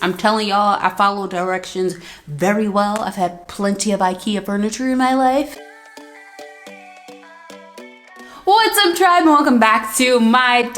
I'm telling y'all, I follow directions very well. I've had plenty of IKEA furniture in my life. What's up, tribe? Welcome back to my channel.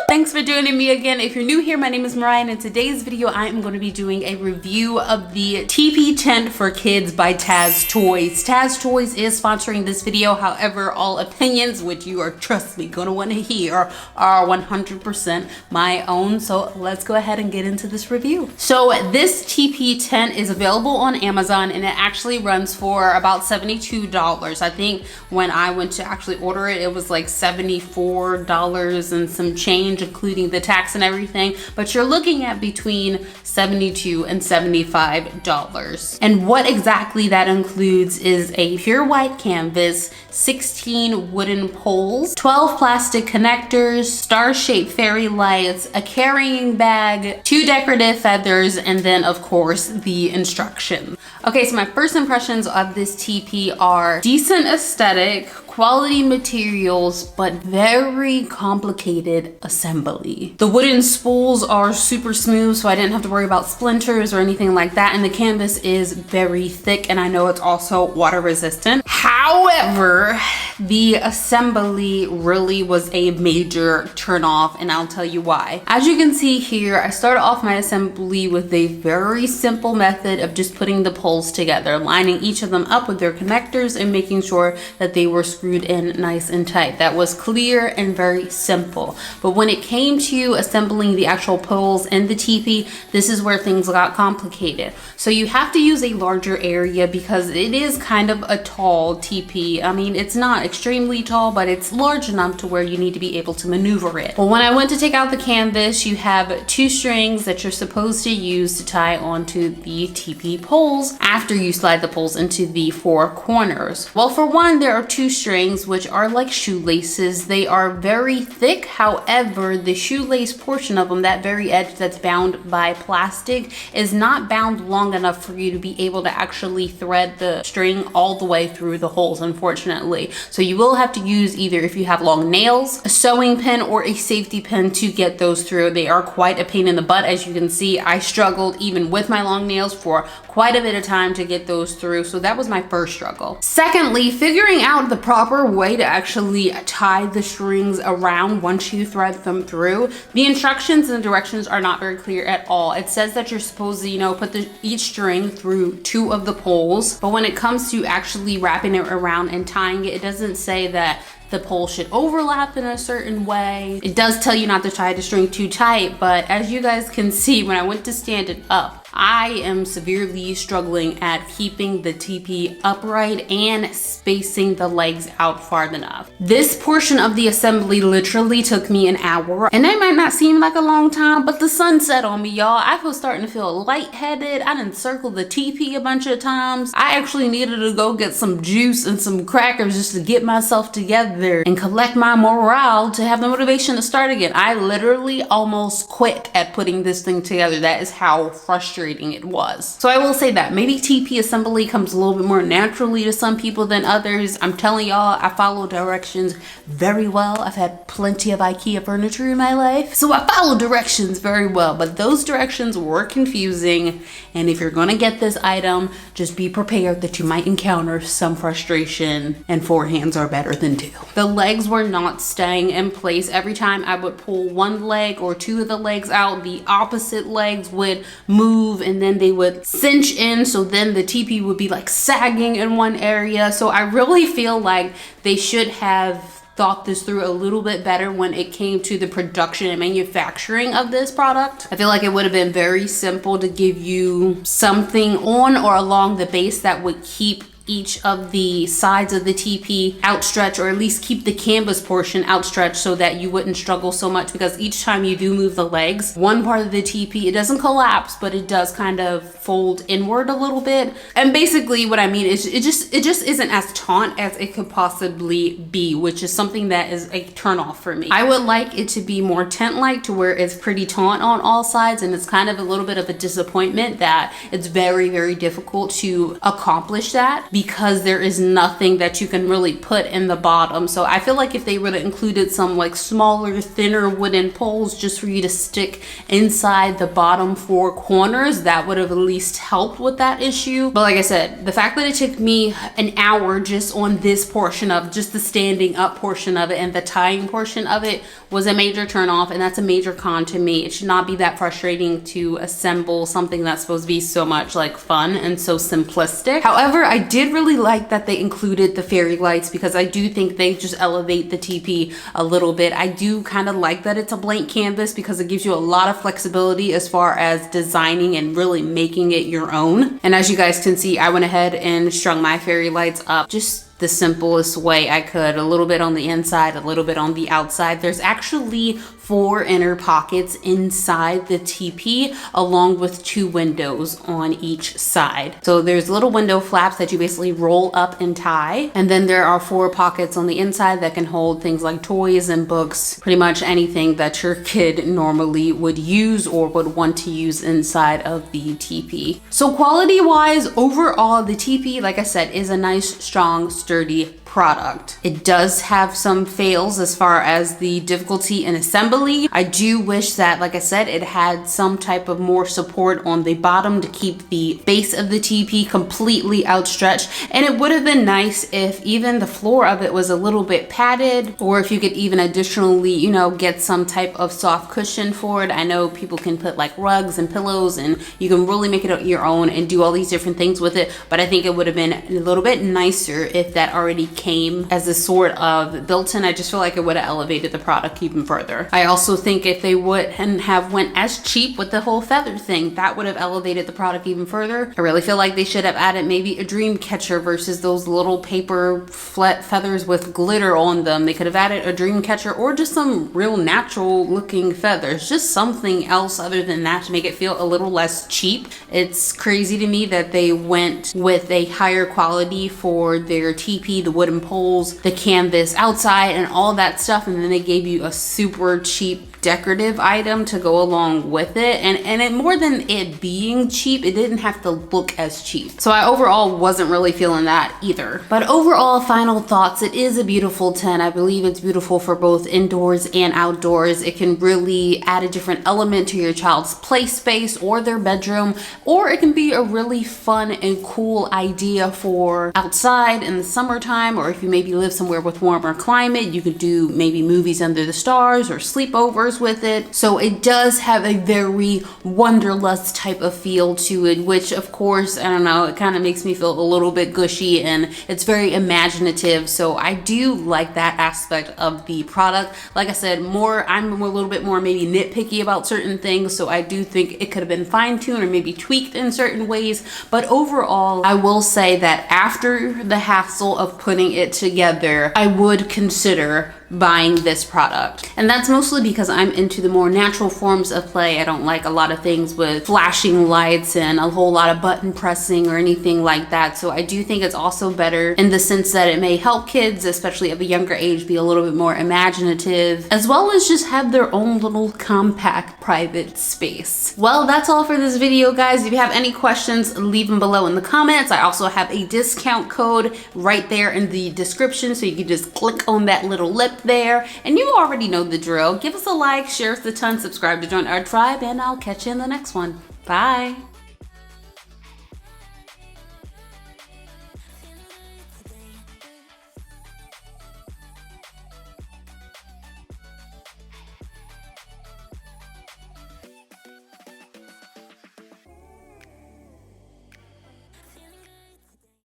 Thanks for joining me again. If you're new here, my name is Mariah, and in today's video, I am going to be doing a review of the Teepee tent for kids by Tazz Toys. Tazz Toys is sponsoring this video. However, all opinions, which you are, trust me, going to want to hear, are 100% my own. So let's go ahead and get into this review. So this Teepee tent is available on Amazon, and it actually runs for about $72. I think when I went to actually order it, it was like $74 and some change, including the tax and everything, but you're looking at between $72 and $75. And what exactly that includes is a pure white canvas, 16 wooden poles, 12 plastic connectors, star-shaped fairy lights, a carrying bag, 2 decorative feathers, and then of course the instructions. Okay, so my first impressions of this Teepee are decent aesthetic, quality materials, but very complicated assembly. The wooden spools are super smooth, so I didn't have to worry about splinters or anything like that, and the canvas is very thick, and I know it's also water resistant. However, the assembly really was a major turn off, and I'll tell you why. As you can see here, I started off my assembly with a very simple method of just putting the poles together, lining each of them up with their connectors and making sure that they were screwed in nice and tight. That was clear and very simple. But when it came to assembling the actual poles and the Teepee, this is where things got complicated. So you have to use a larger area because it is kind of a tall Teepee. I mean, it's not extremely tall, but it's large enough to where you need to be able to maneuver it. Well, when I went to take out the canvas, you have 2 strings that you're supposed to use to tie onto the Teepee poles after you slide the poles into the 4 corners. Well, for one, there are 2 strings which are like shoelaces. They are very thick. However, the shoelace portion of them, that very edge that's bound by plastic, is not bound long enough for you to be able to actually thread the string all the way through the holes, unfortunately. So you will have to use either, if you have long nails, a sewing pin or a safety pin to get those through. They are quite a pain in the butt. As you can see, I struggled even with my long nails for quite a bit of time to get those through. So that was my first struggle. Secondly, figuring out the proper way to actually tie the strings around once you thread them through. The instructions and directions are not very clear at all. It says that you're supposed to, put each string through 2 of the poles, but when it comes to actually wrapping it around and tying it, it doesn't say that the pole should overlap in a certain way. It does tell you not to tie the string too tight, but as you guys can see, when I went to stand it up, I am severely struggling at keeping the Teepee upright and spacing the legs out far enough. This portion of the assembly literally took me an hour, and that might not seem like a long time, but the sun set on me, y'all. I was starting to feel lightheaded. I didn't circle the Teepee a bunch of times. I actually needed to go get some juice and some crackers just to get myself together and collect my morale to have the motivation to start again. I literally almost quit at putting this thing together. That is how frustrating it was. So I will say that maybe Teepee assembly comes a little bit more naturally to some people than others. I'm telling y'all, I follow directions very well. I've had plenty of IKEA furniture in my life, so I follow directions very well, but those directions were confusing. And if you're gonna get this item, just be prepared that you might encounter some frustration, and 4 hands are better than 2. The legs were not staying in place. Every time I would pull one leg or 2 of the legs out, the opposite legs would move and then they would cinch in, so then the Teepee would be like sagging in one area. So I really feel like they should have thought this through a little bit better when it came to the production and manufacturing of this product. I feel like it would have been very simple to give you something on or along the base that would keep each of the sides of the Teepee outstretched, or at least keep the canvas portion outstretched so that you wouldn't struggle so much, because each time you do move the legs, one part of the Teepee, it doesn't collapse, but it does kind of fold inward a little bit. And basically what I mean is it just isn't as taut as it could possibly be, which is something that is a turn off for me. I would like it to be more tent-like, to where it's pretty taut on all sides, and it's kind of a little bit of a disappointment that it's very, very difficult to accomplish that, because there is nothing that you can really put in the bottom. So I feel like if they would have included some like smaller, thinner wooden poles just for you to stick inside the bottom 4 corners, that would have at least helped with that issue. But like I said, the fact that it took me an hour just on this portion of just the standing up portion of it and the tying portion of it was a major turn off, and that's a major con to me. It should not be that frustrating to assemble something that's supposed to be so much like fun and so simplistic. However, I did really like that they included the fairy lights because I do think they just elevate the teepee a little bit. I do kind of like that it's a blank canvas because it gives you a lot of flexibility as far as designing and really making it your own. And as you guys can see, I went ahead and strung my fairy lights up just the simplest way I could. A little bit on the inside, a little bit on the outside. There's actually 4 inner pockets inside the teepee along with 2 windows on each side. So there's little window flaps that you basically roll up and tie. And then there are 4 pockets on the inside that can hold things like toys and books, pretty much anything that your kid normally would use or would want to use inside of the teepee. So quality wise, overall, the teepee, like I said, is a nice, strong, sturdy product. It does have some fails as far as the difficulty in assembly. I do wish that, like I said, it had some type of more support on the bottom to keep the base of the teepee completely outstretched. And it would have been nice if even the floor of it was a little bit padded, or if you could even additionally, you know, get some type of soft cushion for it. I know people can put like rugs and pillows and you can really make it your own and do all these different things with it. But I think it would have been a little bit nicer if that already came as a sort of built-in. I just feel like it would have elevated the product even further. I also think if they wouldn't have went as cheap with the whole feather thing, that would have elevated the product even further. I really feel like they should have added maybe a dream catcher versus those little paper flat feathers with glitter on them. They could have added a dream catcher or just some real natural looking feathers, just something else other than that to make it feel a little less cheap. It's crazy to me that they went with a higher quality for their teepee, the wooden poles, the canvas outside and all that stuff, and then they gave you a super cheap decorative item to go along with it. And it, more than it being cheap, it didn't have to look as cheap. So I overall wasn't really feeling that either. But overall, final thoughts, it is a beautiful 10. I believe it's beautiful for both indoors and outdoors. It can really add a different element to your child's play space or their bedroom, or it can be a really fun and cool idea for outside in the summertime, or if you maybe live somewhere with warmer climate, you could do maybe movies under the stars or sleepovers with it. So it does have a very wanderlust type of feel to it, which of course, I don't know, it kind of makes me feel a little bit gushy, and it's very imaginative. So I do like that aspect of the product. Like I said, I'm a little bit more maybe nitpicky about certain things, so I do think it could have been fine-tuned or maybe tweaked in certain ways. But overall, I will say that after the hassle of putting it together, I would consider buying this product. And that's mostly because I'm into the more natural forms of play. I don't like a lot of things with flashing lights and a whole lot of button pressing or anything like that. So I do think it's also better in the sense that it may help kids, especially of a younger age, be a little bit more imaginative, as well as just have their own little compact private space. Well, that's all for this video, guys. If you have any questions, leave them below in the comments. I also have a discount code right there in the description, so you can just click on that little lip there, and you already know the drill. Give us a like, share us a ton, subscribe to join our tribe, and I'll catch you in the next one. Bye.